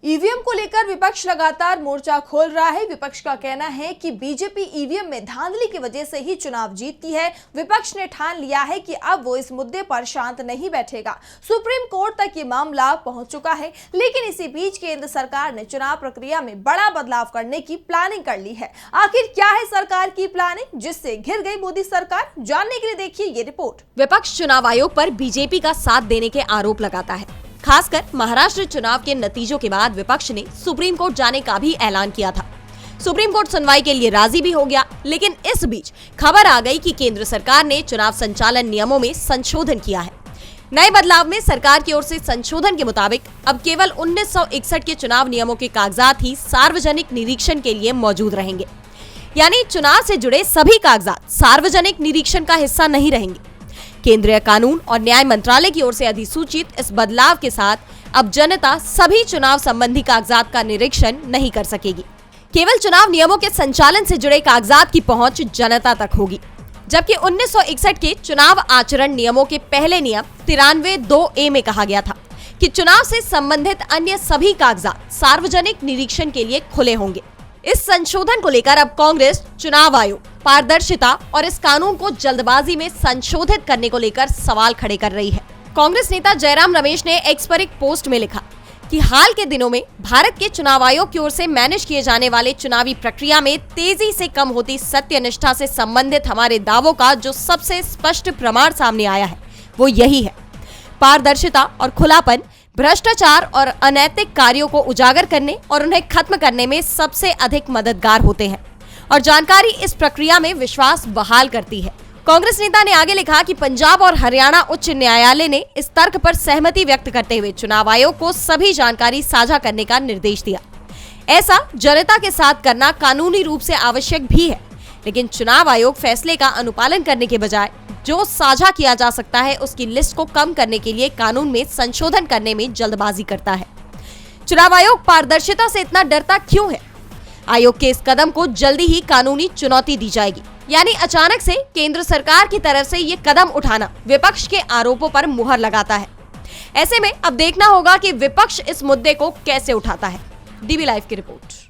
EVM को लेकर विपक्ष लगातार मोर्चा खोल रहा है। विपक्ष का कहना है कि बीजेपी ईवीएम में धांधली की वजह से ही चुनाव जीतती है। विपक्ष ने ठान लिया है कि अब वो इस मुद्दे पर शांत नहीं बैठेगा। सुप्रीम कोर्ट तक ये मामला पहुंच चुका है, लेकिन इसी बीच केंद्र सरकार ने चुनाव प्रक्रिया में बड़ा बदलाव करने की प्लानिंग कर ली है। आखिर क्या है सरकार की प्लानिंग, जिससे घिर गई मोदी सरकार? जानने के लिए देखिए ये रिपोर्ट। विपक्ष चुनाव आयोग पर बीजेपी का साथ देने के आरोप लगाता है। खासकर महाराष्ट्र चुनाव के नतीजों के बाद विपक्ष ने सुप्रीम कोर्ट जाने का भी ऐलान किया था। सुप्रीम कोर्ट सुनवाई के लिए राजी भी हो गया, लेकिन इस बीच खबर आ गई कि केंद्र सरकार ने चुनाव संचालन नियमों में संशोधन किया है। नए बदलाव में सरकार की ओर से संशोधन के मुताबिक अब केवल 1961 के चुनाव नियमों के कागजात ही सार्वजनिक निरीक्षण के लिए मौजूद रहेंगे। यानी चुनाव से जुड़े सभी कागजात सार्वजनिक निरीक्षण का हिस्सा नहीं रहेंगे। केंद्रीय कानून और न्याय मंत्रालय की ओर से अधिसूचित इस बदलाव के साथ अब जनता सभी चुनाव संबंधी कागजात का निरीक्षण नहीं कर सकेगी। केवल चुनाव नियमों के संचालन से जुड़े कागजात की पहुंच जनता तक होगी। जबकि 1961 के चुनाव आचरण नियमों के पहले नियम 93(2)(a) में कहा गया था कि चुनाव से संबंधित अन्य सभी कागजात सार्वजनिक निरीक्षण के लिए खुले होंगे। इस संशोधन को लेकर अब कांग्रेस चुनाव आयोग, पारदर्शिता और इस कानून को जल्दबाजी में संशोधित करने को लेकर सवाल खड़े कर रही है। कांग्रेस नेता जयराम रमेश ने एक्स पर एक पोस्ट में लिखा कि हाल के दिनों में भारत के चुनाव आयोग की ओर से मैनेज किए जाने वाले चुनावी प्रक्रिया में तेजी से कम होती सत्यनिष्ठा से संबंधित हमारे दावों का जो सबसे स्पष्ट प्रमाण सामने आया है वो यही है। पारदर्शिता और खुलापन भ्रष्टाचार और अनैतिक कार्यों को उजागर करने और उन्हें खत्म करने में सबसे अधिक मददगार होते हैं और जानकारी इस प्रक्रिया में विश्वास बहाल करती है। कांग्रेस नेता ने आगे लिखा कि पंजाब और हरियाणा उच्च न्यायालय ने इस तर्क पर सहमति व्यक्त करते हुए चुनाव आयोग को सभी जानकारी साझा करने का निर्देश दिया। ऐसा जनता के साथ करना कानूनी रूप से आवश्यक भी है, लेकिन चुनाव आयोग फैसले का अनुपालन करने के बजाय जो साझा किया जा सकता है उसकी लिस्ट को कम करने के लिए कानून में संशोधन करने में जल्दबाजी करता है। चुनाव आयोग पारदर्शिता से इतना डरता क्यों है? आयोग के इस कदम को जल्दी ही कानूनी चुनौती दी जाएगी। यानी अचानक से केंद्र सरकार की तरफ से ये कदम उठाना विपक्ष के आरोपों पर मुहर लगाता है। ऐसे में अब देखना होगा कि विपक्ष इस मुद्दे को कैसे उठाता है। डीबी लाइव की रिपोर्ट।